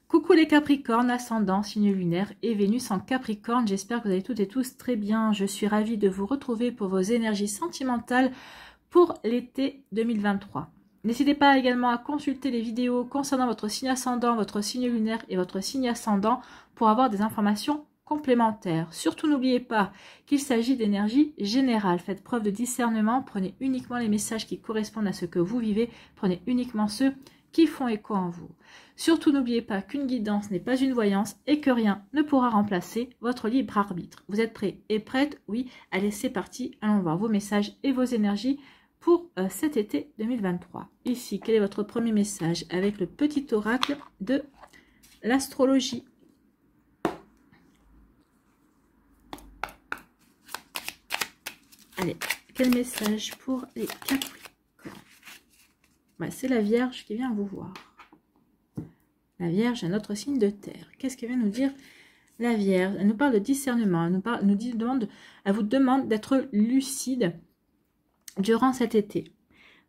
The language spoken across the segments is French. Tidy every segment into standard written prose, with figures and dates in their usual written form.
Coucou les Capricornes, ascendant, signe lunaire et Vénus en Capricorne. J'espère que vous allez toutes et tous très bien. Je suis ravie de vous retrouver pour vos énergies sentimentales pour l'été 2023. N'hésitez pas également à consulter les vidéos concernant votre signe ascendant, votre signe lunaire et votre signe ascendant pour avoir des informations complémentaires. Surtout n'oubliez pas qu'il s'agit d'énergie générale. Faites preuve de discernement, prenez uniquement les messages qui correspondent à ce que vous vivez, prenez uniquement ceux qui font écho en vous. Surtout n'oubliez pas qu'une guidance n'est pas une voyance et que rien ne pourra remplacer votre libre arbitre. Vous êtes prêts et prêtes? Oui. Allez, c'est parti. Allons voir vos messages et vos énergies pour cet été 2023. Ici, quel est votre premier message avec le petit oracle de l'astrologie? Allez, quel message pour les Capricornes? C'est la Vierge qui vient vous voir. La Vierge, un autre signe de terre. Qu'est-ce qu'elle vient nous dire, la Vierge? Elle nous parle de discernement. Elle vous demande d'être lucide durant cet été.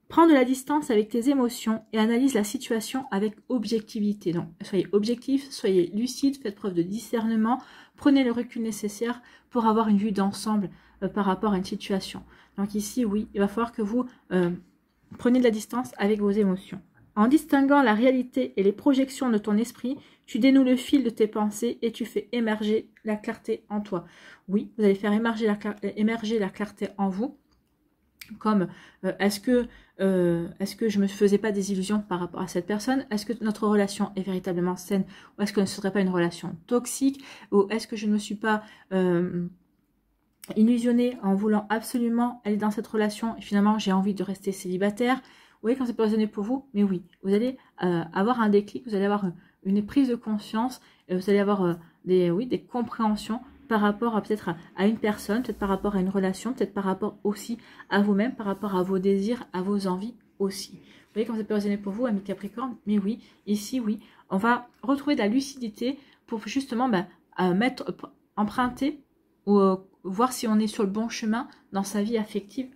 Prends de la distance avec tes émotions et analyse la situation avec objectivité. Donc, soyez objectif, soyez lucide, faites preuve de discernement. Prenez le recul nécessaire pour avoir une vue d'ensemble par rapport à une situation. Donc ici, oui, il va falloir que vous prenez de la distance avec vos émotions. En distinguant la réalité et les projections de ton esprit, tu dénoues le fil de tes pensées et tu fais émerger la clarté en toi. Oui, vous allez faire émerger la clarté en vous. Comme est-ce que je ne me faisais pas des illusions par rapport à cette personne? Est-ce que notre relation est véritablement saine? Ou est-ce que ce ne serait pas une relation toxique? Ou est-ce que je ne me suis pas illusionnée en voulant absolument aller dans cette relation et finalement j'ai envie de rester célibataire? Vous voyez quand c'est pas résonné pour vous, mais oui, vous allez avoir un déclic, vous allez avoir une prise de conscience, et vous allez avoir des compréhensions par rapport peut-être à une personne, peut-être par rapport à une relation, peut-être par rapport aussi à vous-même, par rapport à vos désirs, à vos envies aussi. Vous voyez quand c'est pas résonné pour vous, amis Capricorne, mais oui, ici oui, on va retrouver de la lucidité pour justement emprunter ou voir si on est sur le bon chemin dans sa vie affective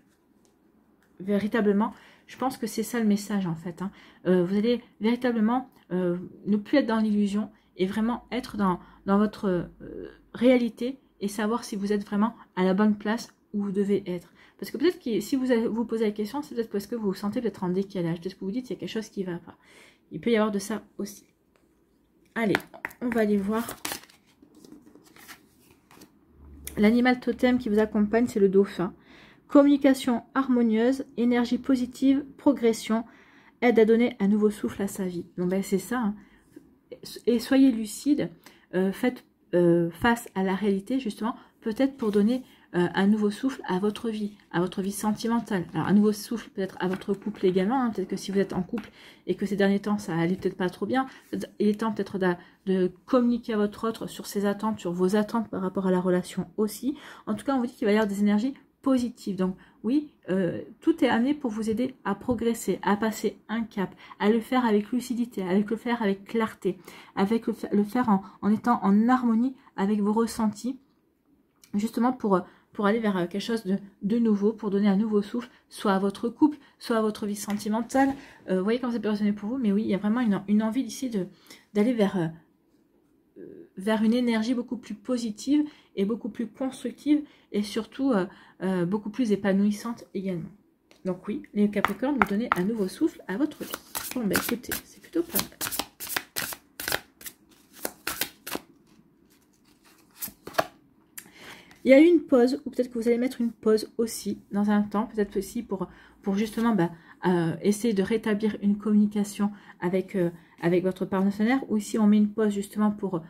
véritablement. Je pense que c'est ça le message en fait. Vous allez véritablement ne plus être dans l'illusion et vraiment être dans votre réalité et savoir si vous êtes vraiment à la bonne place où vous devez être. Parce que peut-être que si vous vous posez la question, c'est peut-être parce que vous vous sentez peut-être en décalage. Peut-être que vous vous dites qu'il y a quelque chose qui ne va pas. Il peut y avoir de ça aussi. Allez, on va aller voir. L'animal totem qui vous accompagne, c'est le dauphin. Communication harmonieuse, énergie positive, progression, aide à donner un nouveau souffle à sa vie. Donc c'est ça. Et soyez lucide, faites face à la réalité justement, peut-être pour donner un nouveau souffle à votre vie sentimentale. Alors un nouveau souffle peut-être à votre couple également. Peut-être que si vous êtes en couple et que ces derniers temps ça allait peut-être pas trop bien, il est temps peut-être de communiquer à votre autre sur ses attentes, sur vos attentes par rapport à la relation aussi. En tout cas, on vous dit qu'il va y avoir des énergies positive. Donc oui, tout est amené pour vous aider à progresser, à passer un cap, à le faire avec lucidité, à le faire avec clarté, avec le faire en étant en harmonie avec vos ressentis, justement pour aller vers quelque chose de nouveau, pour donner un nouveau souffle, soit à votre couple, soit à votre vie sentimentale. Vous voyez comment ça peut résonner pour vous, mais oui, il y a vraiment une envie ici d'aller vers une énergie beaucoup plus positive et beaucoup plus constructive et surtout beaucoup plus épanouissante également. Donc oui, les Capricornes, vous donnez un nouveau souffle à votre vie. Bon, écoutez, c'est plutôt pas mal. Il y a eu une pause, ou peut-être que vous allez mettre une pause aussi dans un temps, peut-être aussi pour justement essayer de rétablir une communication avec votre partenaire, ou si on met une pause justement pour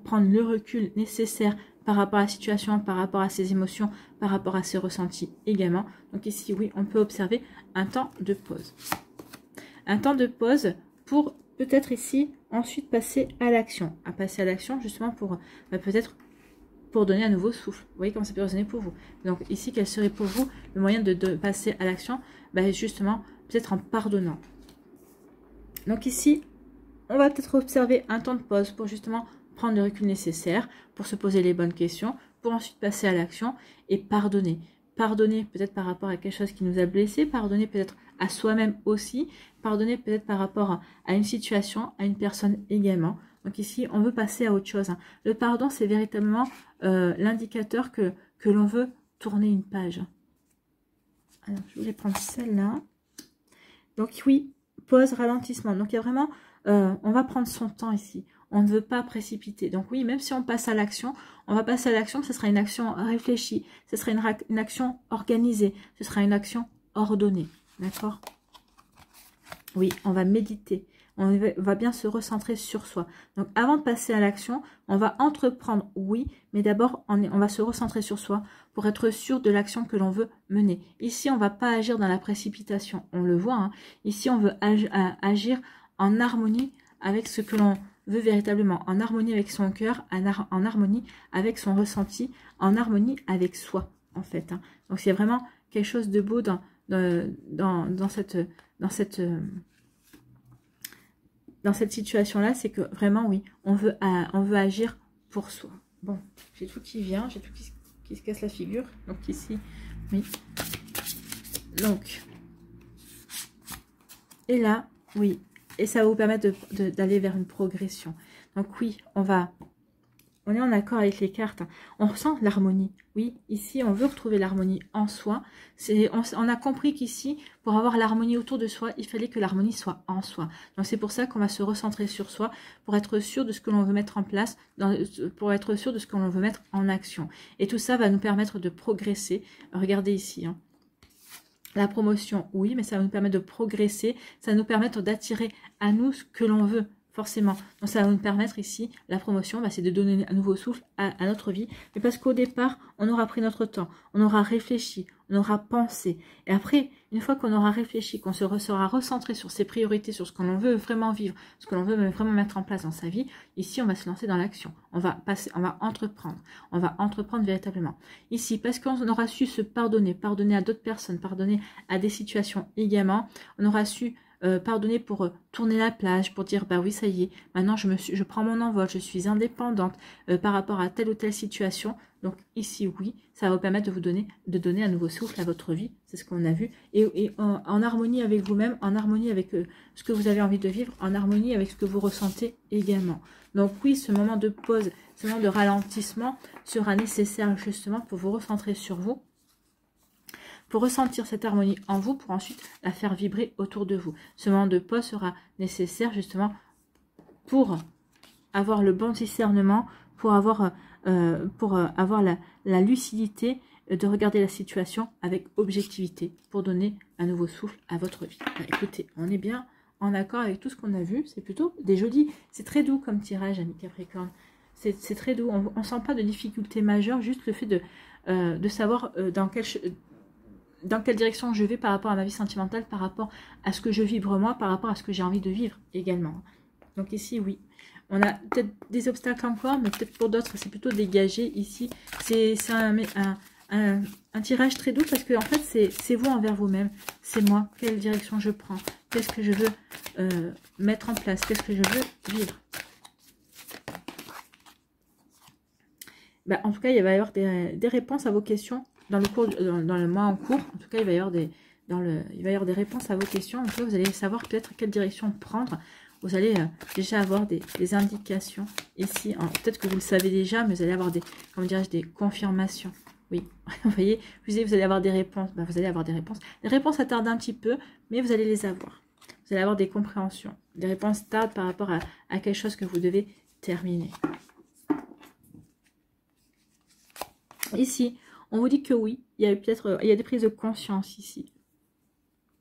prendre le recul nécessaire par rapport à la situation, par rapport à ses émotions, par rapport à ses ressentis également. Donc ici, oui, on peut observer un temps de pause. Un temps de pause pour peut-être ici, ensuite passer à l'action. À passer à l'action justement pour peut-être pour donner un nouveau souffle. Vous voyez comment ça peut résonner pour vous. Donc ici, quel serait pour vous le moyen de passer à l'action? Justement, peut-être en pardonnant. Donc ici, on va peut-être observer un temps de pause pour justement prendre le recul nécessaire, pour se poser les bonnes questions, pour ensuite passer à l'action et pardonner. pardonner peut-être par rapport à quelque chose qui nous a blessé, pardonner peut-être à soi-même aussi, pardonner peut-être par rapport à une situation, à une personne également. Donc ici, on veut passer à autre chose. Hein. Le pardon, c'est véritablement l'indicateur que l'on veut tourner une page. Alors, je voulais prendre celle-là. Donc oui, pause, ralentissement. Donc il y a vraiment, on va prendre son temps ici. On ne veut pas précipiter. Donc oui, même si on passe à l'action, on va passer à l'action, ce sera une action réfléchie, ce sera une action organisée, ce sera une action ordonnée. D'accord? Oui, on va méditer. On va bien se recentrer sur soi. Donc avant de passer à l'action, on va entreprendre, oui, mais d'abord on va se recentrer sur soi pour être sûr de l'action que l'on veut mener. Ici, on ne va pas agir dans la précipitation, on le voit. Hein. Ici, on veut agir en harmonie avec ce que l'on veut véritablement, en harmonie avec son cœur, en harmonie avec son ressenti, en harmonie avec soi, en fait. Hein. Donc c'est vraiment quelque chose de beau dans cette situation-là, c'est que vraiment, oui, on veut agir pour soi. Bon, j'ai tout qui vient, j'ai tout qui se casse la figure. Donc ici, oui. Donc, et là, oui. Et ça va vous permettre d'aller vers une progression. Donc oui, on est en accord avec les cartes. On ressent l'harmonie. Oui, ici, on veut retrouver l'harmonie en soi. On a compris qu'ici, pour avoir l'harmonie autour de soi, il fallait que l'harmonie soit en soi. Donc c'est pour ça qu'on va se recentrer sur soi, pour être sûr de ce que l'on veut mettre en place, pour être sûr de ce que l'on veut mettre en action. Et tout ça va nous permettre de progresser. Regardez ici, hein. La promotion, oui, mais ça va nous permettre de progresser, ça va nous permettre d'attirer à nous ce que l'on veut, forcément. Donc ça va nous permettre ici, la promotion, c'est de donner un nouveau souffle à notre vie. Mais parce qu'au départ, on aura pris notre temps, on aura réfléchi, on aura pensé. Et après, une fois qu'on aura réfléchi, qu'on sera recentré sur ses priorités, sur ce que l'on veut vraiment vivre, ce que l'on veut vraiment mettre en place dans sa vie, ici, on va se lancer dans l'action. On va entreprendre véritablement. Ici, parce qu'on aura su se pardonner à d'autres personnes, pardonner à des situations également, on aura su pardonner pour tourner la plage, pour dire bah oui ça y est, maintenant je prends mon envol, je suis indépendante par rapport à telle ou telle situation. Donc ici oui, ça va vous permettre de donner un nouveau souffle à votre vie, c'est ce qu'on a vu, et en harmonie avec vous-même, en harmonie avec ce que vous avez envie de vivre, en harmonie avec ce que vous ressentez également. Donc oui, ce moment de pause, ce moment de ralentissement sera nécessaire justement pour vous recentrer sur vous, pour ressentir cette harmonie en vous, pour ensuite la faire vibrer autour de vous. Ce moment de pause sera nécessaire justement pour avoir le bon discernement, pour avoir la lucidité de regarder la situation avec objectivité, pour donner un nouveau souffle à votre vie. Écoutez, on est bien en accord avec tout ce qu'on a vu, c'est plutôt des jolis, c'est très doux comme tirage, amis Capricorne. C'est très doux, on ne sent pas de difficulté majeure, juste le fait de savoir dans quelle direction je vais par rapport à ma vie sentimentale, par rapport à ce que je vibre moi, par rapport à ce que j'ai envie de vivre également. Donc ici, oui. On a peut-être des obstacles encore, mais peut-être pour d'autres, c'est plutôt dégagé ici. C'est un tirage très doux parce que en fait, c'est vous envers vous-même. C'est moi. Quelle direction je prends? Qu'est-ce que je veux mettre en place? Qu'est-ce que je veux vivre? En tout cas, il va y avoir des réponses à vos questions dans le mois en cours. En tout cas, il va y avoir des réponses à vos questions. Donc là, vous allez savoir peut-être quelle direction prendre. Vous allez déjà avoir des indications ici. Peut-être que vous le savez déjà, mais vous allez avoir des confirmations. Oui, vous voyez, vous allez avoir des réponses. Vous allez avoir des réponses. Les réponses, ça tarde un petit peu, mais vous allez les avoir. Vous allez avoir des compréhensions. Des réponses tardent par rapport à quelque chose que vous devez terminer. Ici, on vous dit que oui, il y a des prises de conscience ici.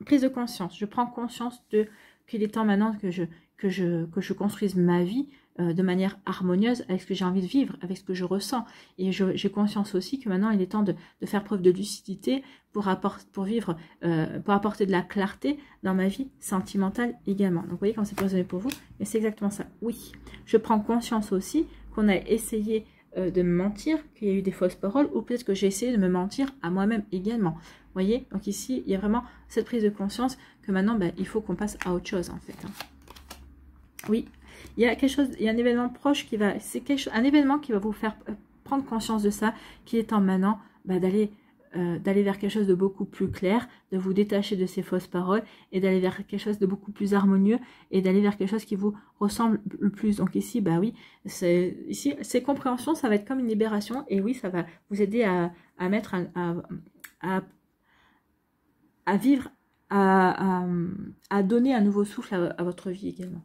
Prise de conscience. Je prends conscience qu'il est temps maintenant que je construise ma vie de manière harmonieuse avec ce que j'ai envie de vivre, avec ce que je ressens. Et j'ai conscience aussi que maintenant, il est temps de faire preuve de lucidité pour apporter de la clarté dans ma vie sentimentale également. Donc, vous voyez comme c'est résumé pour vous. Mais c'est exactement ça. Oui, je prends conscience aussi qu'on a essayé de me mentir, qu'il y a eu des fausses paroles, ou peut-être que j'ai essayé de me mentir à moi-même également. Vous voyez, donc ici, il y a vraiment cette prise de conscience que maintenant, il faut qu'on passe à autre chose, en fait. Oui, il y a un événement proche un événement qui va vous faire prendre conscience de ça, qu'il est temps maintenant d'aller d'aller vers quelque chose de beaucoup plus clair, de vous détacher de ces fausses paroles et d'aller vers quelque chose de beaucoup plus harmonieux et d'aller vers quelque chose qui vous ressemble le plus. Donc ici, bah oui, ici ces compréhensions, ça va être comme une libération et oui, ça va vous aider à mettre, à vivre, à donner un nouveau souffle à votre vie également.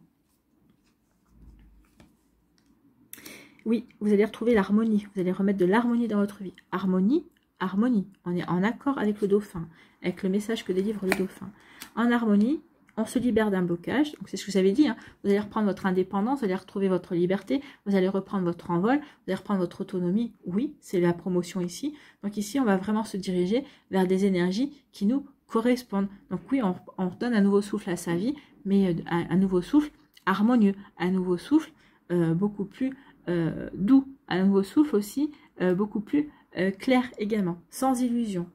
Oui, vous allez retrouver l'harmonie, vous allez remettre de l'harmonie dans votre vie. Harmonie, harmonie, on est en accord avec le dauphin, avec le message que délivre le dauphin. En harmonie, on se libère d'un blocage, donc c'est ce que j'avais dit, hein. Vous allez reprendre votre indépendance, vous allez retrouver votre liberté, vous allez reprendre votre envol, vous allez reprendre votre autonomie, oui, c'est la promotion ici. Donc ici, on va vraiment se diriger vers des énergies qui nous correspondent. Donc oui, on donne un nouveau souffle à sa vie, mais un nouveau souffle harmonieux, un nouveau souffle beaucoup plus doux, un nouveau souffle aussi beaucoup plus clair également, sans illusion.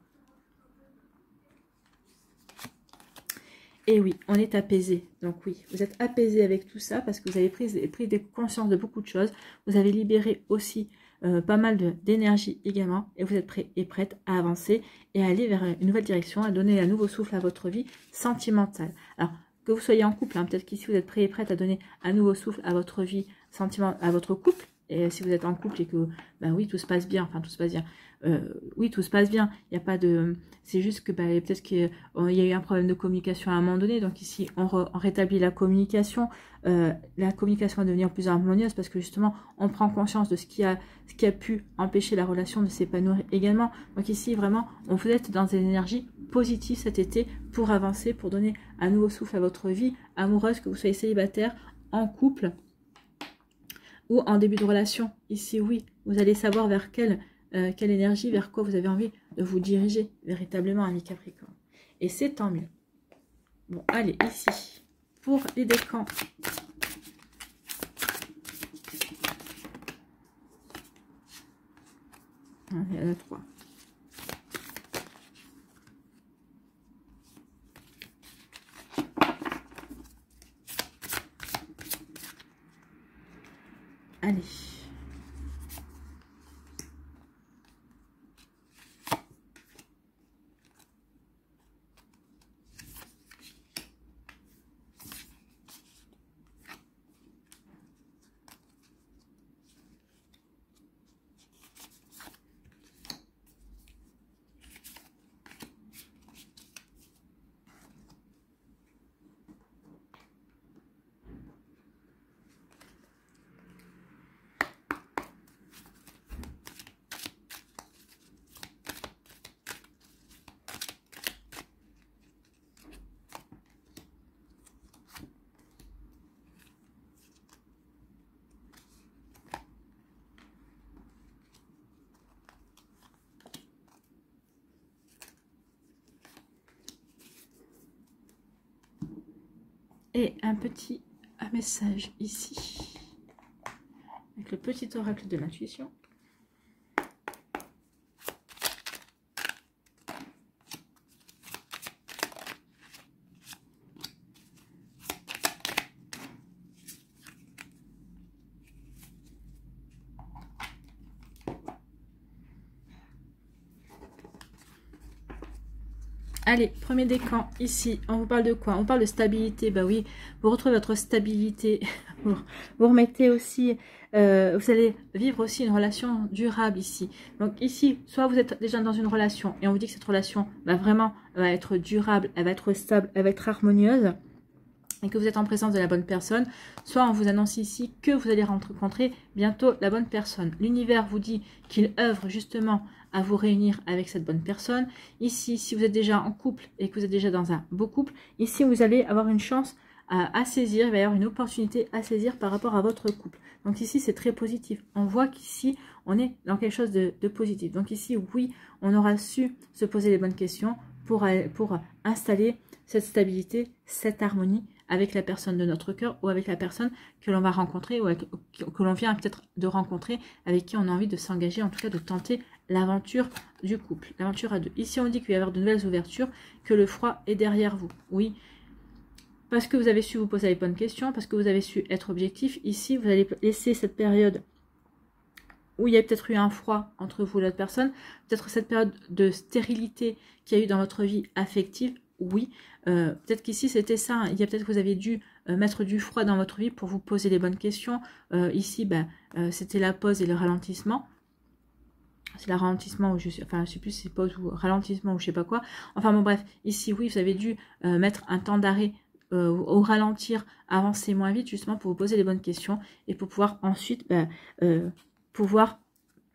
Et oui, on est apaisé. Donc oui, vous êtes apaisé avec tout ça parce que vous avez pris des consciences de beaucoup de choses. Vous avez libéré aussi pas mal d'énergie également. Et vous êtes prêt et prête à avancer et à aller vers une nouvelle direction, à donner un nouveau souffle à votre vie sentimentale. Alors, que vous soyez en couple, hein, peut-être qu'ici vous êtes prêt et prête à donner un nouveau souffle à votre vie sentimentale, à votre couple. Et si vous êtes en couple et que, ben oui, tout se passe bien, enfin tout se passe bien. Oui, tout se passe bien. Il n'y a pas de... C'est juste que peut-être qu'il y a eu un problème de communication à un moment donné. Donc ici, on rétablit la communication. La communication va devenir plus harmonieuse parce que justement, on prend conscience de ce qui a pu empêcher la relation de s'épanouir également. Donc ici, vraiment, vous êtes dans des énergies positives cet été pour avancer, pour donner un nouveau souffle à votre vie amoureuse, que vous soyez célibataire, en couple ou en début de relation. Ici, oui, vous allez savoir vers quelle énergie, vers quoi vous avez envie de vous diriger véritablement, ami Capricorne. Et c'est tant mieux. Bon, allez, ici, pour les décans. Il y en a 3. Allez. Et un petit message ici, avec le petit oracle de l'intuition. Allez, premier décan, ici, on vous parle de quoi? On parle de stabilité, bah oui, vous retrouvez votre stabilité, vous remettez aussi, vous allez vivre aussi une relation durable ici. Donc ici, soit vous êtes déjà dans une relation et on vous dit que cette relation va être durable, elle va être stable, elle va être harmonieuse, et que vous êtes en présence de la bonne personne, soit on vous annonce ici que vous allez rencontrer bientôt la bonne personne. L'univers vous dit qu'il œuvre justement à vous réunir avec cette bonne personne. Ici, si vous êtes déjà en couple et que vous êtes déjà dans un beau couple, ici vous allez avoir une chance à saisir, il va y avoir une opportunité à saisir par rapport à votre couple. Donc ici, c'est très positif. On voit qu'ici, on est dans quelque chose de positif. Donc ici, oui, on aura su se poser les bonnes questions pour installer cette stabilité, cette harmonie avec la personne de notre cœur ou avec la personne que l'on va rencontrer ou que l'on vient peut-être de rencontrer, avec qui on a envie de s'engager, en tout cas de tenter l'aventure du couple, l'aventure à deux. Ici, on dit qu'il va y avoir de nouvelles ouvertures, que le froid est derrière vous. Oui, parce que vous avez su vous poser les bonnes questions, parce que vous avez su être objectif. Ici, vous allez laisser cette période où il y a peut-être eu un froid entre vous et l'autre personne, peut-être cette période de stérilité qu'il y a eu dans votre vie affective, oui. Peut-être qu'ici c'était ça, hein. Il y a peut-être que vous aviez dû mettre du froid dans votre vie pour vous poser les bonnes questions. Ici, c'était la pause et le ralentissement. C'est le ralentissement, ou je sais plus si c'est pause ou ralentissement ou je sais pas quoi. Enfin bon bref, ici oui, vous avez dû mettre un temps d'arrêt au ralentir, avancer moins vite justement pour vous poser les bonnes questions et pour pouvoir ensuite pouvoir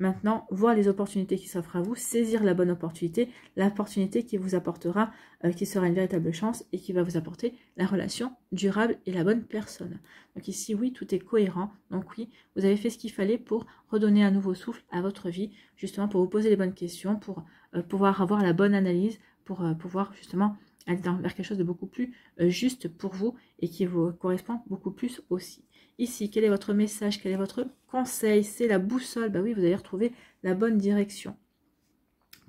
maintenant voir les opportunités qui s'offrent à vous, saisir la bonne opportunité, l'opportunité qui vous apportera, qui sera une véritable chance et qui va vous apporter la relation durable et la bonne personne. Donc ici, oui, tout est cohérent. Donc oui, vous avez fait ce qu'il fallait pour redonner un nouveau souffle à votre vie, justement pour vous poser les bonnes questions, pour pouvoir avoir la bonne analyse, pour pouvoir justement aller vers quelque chose de beaucoup plus juste pour vous et qui vous correspond beaucoup plus aussi. Ici, quel est votre message? Quel est votre conseil? C'est la boussole. Bah oui, vous allez retrouver la bonne direction.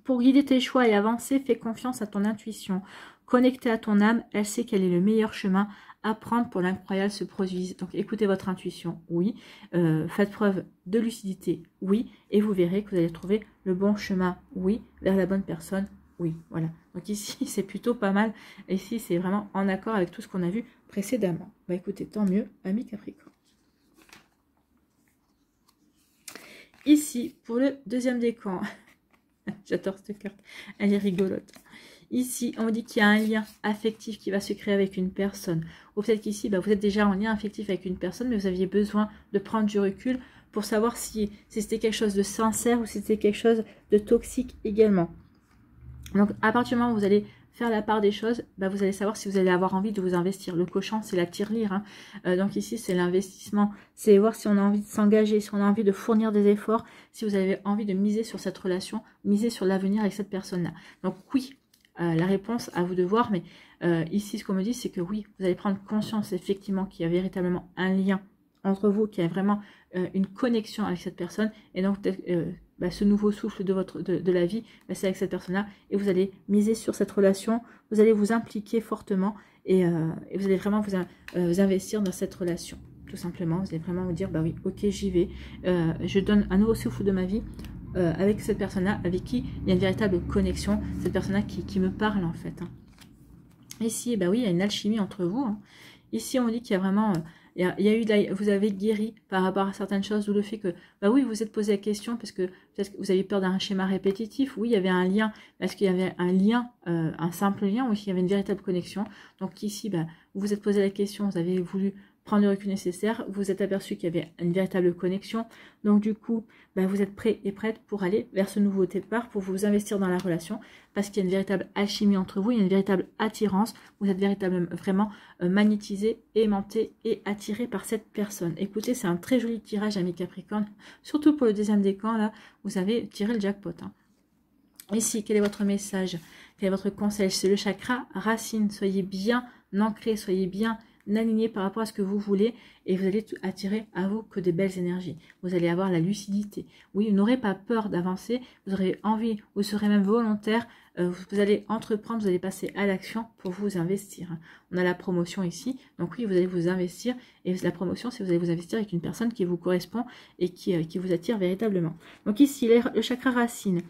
Pour guider tes choix et avancer, fais confiance à ton intuition. Connectée à ton âme, elle sait quel est le meilleur chemin à prendre pour l'incroyable se produise. Donc écoutez votre intuition, oui. Faites preuve de lucidité, oui. Et vous verrez que vous allez trouver le bon chemin, oui, vers la bonne personne, oui. Voilà. Donc ici, c'est plutôt pas mal. Ici, c'est vraiment en accord avec tout ce qu'on a vu précédemment. Bah écoutez, tant mieux, amis Capricorne. Ici, pour le deuxième décan, j'adore cette carte, elle est rigolote. Ici, on dit qu'il y a un lien affectif qui va se créer avec une personne. Ou peut-être qu'ici, vous êtes déjà en lien affectif avec une personne, mais vous aviez besoin de prendre du recul pour savoir si c'était quelque chose de sincère ou si c'était quelque chose de toxique également. Donc, à partir du moment où vous allez faire la part des choses, vous allez savoir si vous allez avoir envie de vous investir. Le cochon, c'est la tirelire. Hein. Donc ici, c'est l'investissement. C'est voir si on a envie de s'engager, si on a envie de fournir des efforts, si vous avez envie de miser sur cette relation, miser sur l'avenir avec cette personne-là. Donc oui, la réponse, à vous de voir. Mais ici, ce qu'on me dit, c'est que oui, vous allez prendre conscience effectivement qu'il y a véritablement un lien entre vous, qu'il y a vraiment une connexion avec cette personne. Et donc peut-être... ce nouveau souffle de la vie, c'est avec cette personne-là. Et vous allez miser sur cette relation. Vous allez vous impliquer fortement. Et vous allez vraiment vous investir dans cette relation. Tout simplement. Vous allez vraiment vous dire, oui, ok, j'y vais. Je donne un nouveau souffle de ma vie avec cette personne-là, avec qui il y a une véritable connexion. Cette personne-là qui me parle, en fait. Hein. Ici, oui, il y a une alchimie entre vous. Hein. Ici, on dit qu'il y a vraiment... Il y a eu vous avez guéri par rapport à certaines choses, d'où le fait que, oui, vous vous êtes posé la question parce que peut-être que vous avez peur d'un schéma répétitif. Oui, il y avait un lien. Est-ce qu'il y avait un lien, un simple lien, ou il y avait une véritable connexion? Donc ici, vous vous êtes posé la question, vous avez voulu prendre le recul nécessaire, vous vous êtes aperçu qu'il y avait une véritable connexion. Donc du coup, vous êtes prêt et prête pour aller vers ce nouveau départ, pour vous investir dans la relation, parce qu'il y a une véritable alchimie entre vous, il y a une véritable attirance, vous êtes véritablement vraiment magnétisé, aimanté et attiré par cette personne. Écoutez, c'est un très joli tirage, amis Capricorne, surtout pour le deuxième décan, là, vous avez tiré le jackpot. Hein. Ici, quel est votre message? Quel est votre conseil? C'est le chakra racine, soyez bien ancrés, soyez bien aligné par rapport à ce que vous voulez et vous allez attirer à vous que des belles énergies. Vous allez avoir la lucidité. Oui, vous n'aurez pas peur d'avancer, vous aurez envie, vous serez même volontaire, vous allez entreprendre, vous allez passer à l'action pour vous investir. On a la promotion ici, donc oui, vous allez vous investir et la promotion, c'est vous allez vous investir avec une personne qui vous correspond et qui vous attire véritablement. Donc ici, le chakra racine.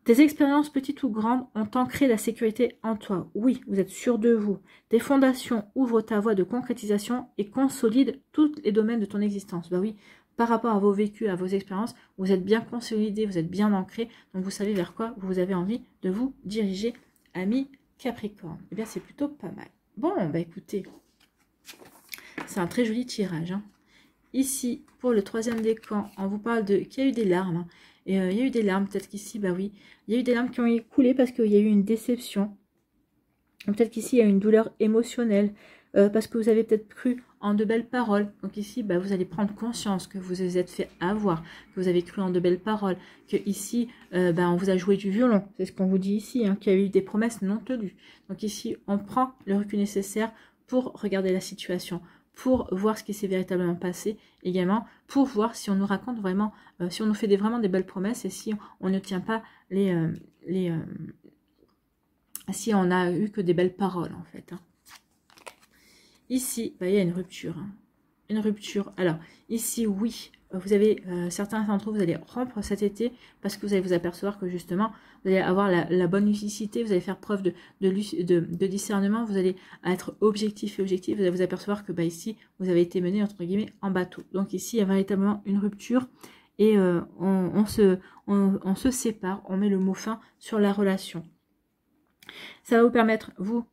Tes expériences petites ou grandes ont ancré la sécurité en toi. Oui, vous êtes sûr de vous. Tes fondations ouvrent ta voie de concrétisation et consolident tous les domaines de ton existence. Oui, par rapport à vos vécus, à vos expériences, vous êtes bien consolidé, vous êtes bien ancré, donc vous savez vers quoi vous avez envie de vous diriger, amis Capricorne. Eh bien, c'est plutôt pas mal. Bon, écoutez, c'est un très joli tirage. Hein. Ici, pour le troisième décan, on vous parle qu'il y a eu des larmes. Hein. Et il y a eu des larmes, peut-être qu'ici, oui, il y a eu des larmes qui ont coulé parce qu'il y a eu une déception. Peut-être qu'ici, il y a une douleur émotionnelle, parce que vous avez peut-être cru en de belles paroles. Donc ici, vous allez prendre conscience que vous vous êtes fait avoir, que vous avez cru en de belles paroles, que ici, on vous a joué du violon. C'est ce qu'on vous dit ici, hein, qu'il y a eu des promesses non tenues. Donc ici, on prend le recul nécessaire pour regarder la situation, pour voir ce qui s'est véritablement passé, également pour voir si on nous raconte vraiment, si on nous fait vraiment des belles promesses et si on ne tient pas si on a eu que des belles paroles en fait. Hein. Ici, il y a une rupture. Hein. Une rupture. Alors, ici, oui, vous avez, certains d'entre vous, vous allez rompre cet été parce que vous allez vous apercevoir que justement, vous allez avoir la bonne lucidité, vous allez faire preuve de discernement, vous allez être objectif et objectif, vous allez vous apercevoir que ici, vous avez été mené, entre guillemets, en bateau. Donc ici, il y a véritablement une rupture et on se sépare, on met le mot fin sur la relation. Ça va vous permettre, vous,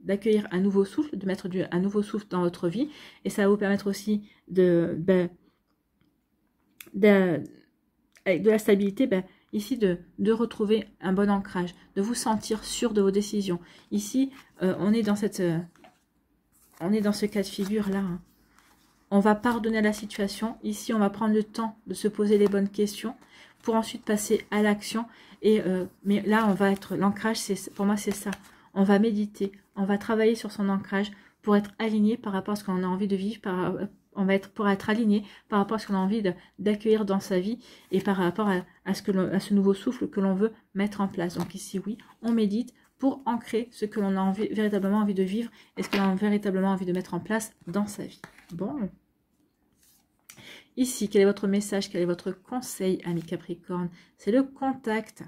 d'accueillir un nouveau souffle, de mettre un nouveau souffle dans votre vie, et ça va vous permettre aussi avec de la stabilité, ici de retrouver un bon ancrage, de vous sentir sûr de vos décisions. Ici, on est dans ce cas de figure là. Hein. On va pardonner à la situation. Ici, on va prendre le temps de se poser les bonnes questions pour ensuite passer à l'action. Mais là, on va être l'ancrage. Pour moi, c'est ça. On va méditer. On va travailler sur son ancrage pour être aligné par rapport à ce qu'on a envie de vivre. Pour être aligné par rapport à ce qu'on a envie d'accueillir dans sa vie et par rapport à ce nouveau souffle que l'on veut mettre en place. Donc ici, oui, on médite pour ancrer ce que l'on a véritablement envie de vivre et ce que l'on a véritablement envie de mettre en place dans sa vie. Bon. Ici, quel est votre message? Quel est votre conseil, ami Capricorne? C'est le contact.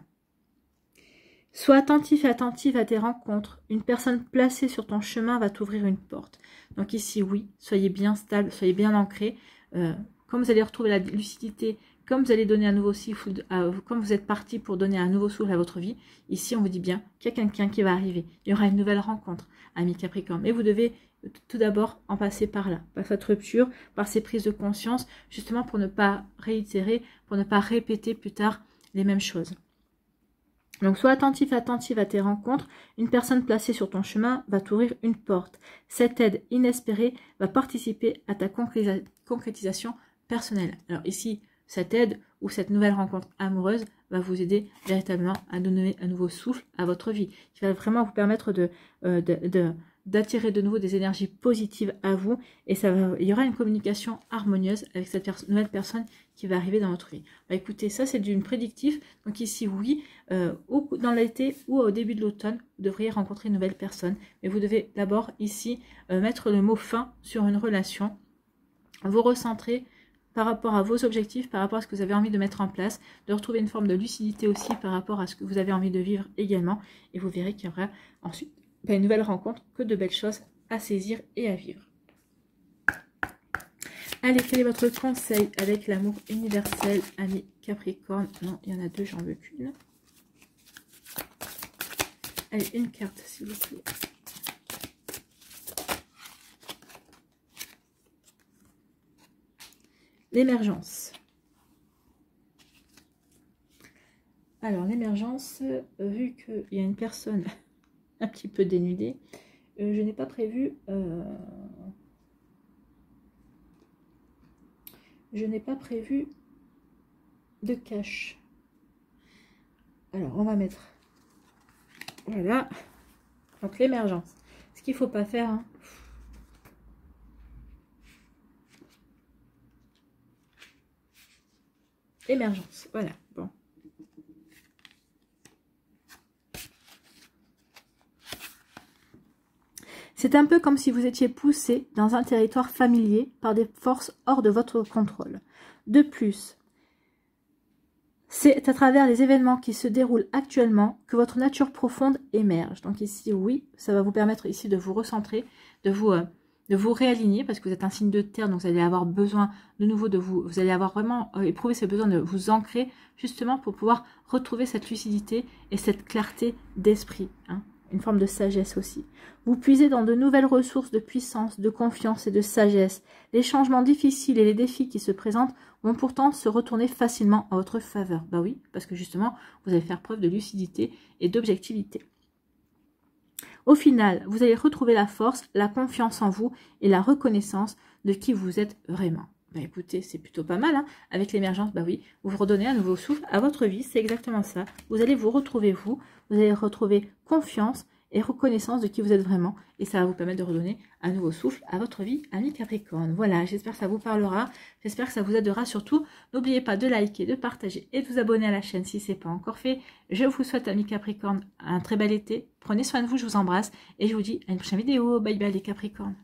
Sois attentif et attentive à tes rencontres. Une personne placée sur ton chemin va t'ouvrir une porte. Donc ici, oui, soyez bien stable, soyez bien ancré. Comme vous allez retrouver la lucidité, comme vous allez donner un nouveau souffle, comme vous êtes parti pour donner un nouveau souffle à votre vie, ici, on vous dit bien qu'il y a quelqu'un qui va arriver. Il y aura une nouvelle rencontre, ami Capricorne. Mais vous devez tout d'abord en passer par là, par cette rupture, par ces prises de conscience, justement pour ne pas réitérer, pour ne pas répéter plus tard les mêmes choses. Donc, sois attentif, attentive à tes rencontres. Une personne placée sur ton chemin va t'ouvrir une porte. Cette aide inespérée va participer à ta concrétisation personnelle. Alors ici, cette aide ou cette nouvelle rencontre amoureuse va vous aider véritablement à donner un nouveau souffle à votre vie, qui va vraiment vous permettre d'attirer de nouveau des énergies positives à vous, et il y aura une communication harmonieuse avec cette nouvelle personne qui va arriver dans votre vie. Écoutez, ça c'est d'une prédictif, donc ici oui, dans l'été ou au début de l'automne, vous devriez rencontrer une nouvelle personne, mais vous devez d'abord ici mettre le mot fin sur une relation, vous recentrer par rapport à vos objectifs, par rapport à ce que vous avez envie de mettre en place, de retrouver une forme de lucidité aussi par rapport à ce que vous avez envie de vivre également, et vous verrez qu'il y aura ensuite une nouvelle rencontre, que de belles choses à saisir et à vivre. Allez, quel est votre conseil avec l'amour universel, ami Capricorne? Non, il y en a deux, j'en veux qu'une. Allez, une carte, s'il vous plaît. L'émergence. Alors, l'émergence, vu qu'il y a une personne un petit peu dénudée, je n'ai pas prévu... de cache. Alors, on va mettre... Voilà. Donc, l'émergence. Ce qu'il ne faut pas faire... Hein. Émergence. Voilà. Bon. C'est un peu comme si vous étiez poussé dans un territoire familier par des forces hors de votre contrôle. De plus, c'est à travers les événements qui se déroulent actuellement que votre nature profonde émerge. Donc ici, oui, ça va vous permettre ici de vous recentrer, de vous réaligner, parce que vous êtes un signe de terre, donc vous allez avoir besoin de nouveau vous allez avoir vraiment éprouvé ce besoin de vous ancrer, justement pour pouvoir retrouver cette lucidité et cette clarté d'esprit, hein. Une forme de sagesse aussi. Vous puisez dans de nouvelles ressources de puissance, de confiance et de sagesse. Les changements difficiles et les défis qui se présentent vont pourtant se retourner facilement en votre faveur. Bah oui, parce que justement, vous allez faire preuve de lucidité et d'objectivité. Au final, vous allez retrouver la force, la confiance en vous et la reconnaissance de qui vous êtes vraiment. Bah écoutez, c'est plutôt pas mal, hein. Avec l'émergence, bah oui, vous redonnez un nouveau souffle à votre vie, c'est exactement ça. Vous allez vous retrouver vous allez retrouver confiance et reconnaissance de qui vous êtes vraiment, et ça va vous permettre de redonner un nouveau souffle à votre vie, ami Capricorne. Voilà, j'espère que ça vous parlera, j'espère que ça vous aidera surtout. N'oubliez pas de liker, de partager et de vous abonner à la chaîne si ce n'est pas encore fait. Je vous souhaite, ami Capricorne, un très bel été. Prenez soin de vous, je vous embrasse, et je vous dis à une prochaine vidéo. Bye bye les Capricornes.